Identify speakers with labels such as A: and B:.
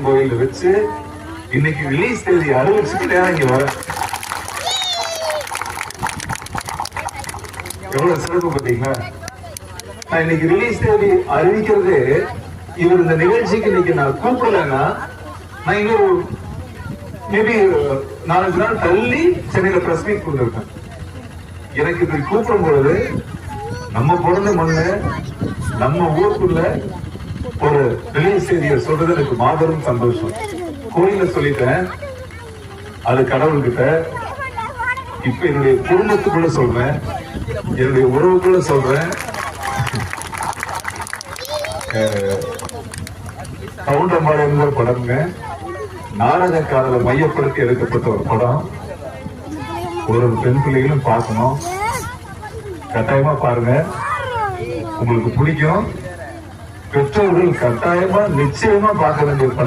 A: கோயில வச்சு இன்னைக்கு ரிலீஸ் தேதி அறிவிச்சுட்டு நேரம் இங்க வர எவ்வளவு சிறப்பு பார்த்தீங்களா? நான் இன்னைக்கு ரிலீஸ் தேதி அறிவிக்கிறது இவர் இந்த நிகழ்ச்சிக்கு இன்னைக்கு நான் கூப்பிடலன்னா நான் இன்னொரு மேபி 4 நாள் தள்ளி சென்னையில பிரஸ் மீட் கொடுத்திருக்கேன். எனக்கு இப்படி கூப்பிடும் பொழுது நம்ம பிறந்த மண்ணு நம்ம ஊருக்குள்ள ஒரு ரிலீஸ் செய்தியை சொல்றது எனக்கு மாபெரும் சந்தோஷம். கோயில சொல்லிட்டேன், அது கடவுள்கிட்ட. இப்ப என்னுடைய குடும்பத்துக்குள்ள சொல்றேன், என்னுடைய உறவுக்குள்ள சொல்றேன். கவுண்டம்பாளையம் என்கிற படம்ங்க நாடகக்காரரை மையப்படுத்தி எடுக்கப்பட்ட ஒரு படம். ஒரு பெண் பிள்ளைகளும் பார்க்கணும், கட்டாயமா பாருங்க, உங்களுக்கு பிடிக்கும். பெற்றோர்கள் கட்டாயமா நிச்சயமா பார்க்க வேண்டிய படம்.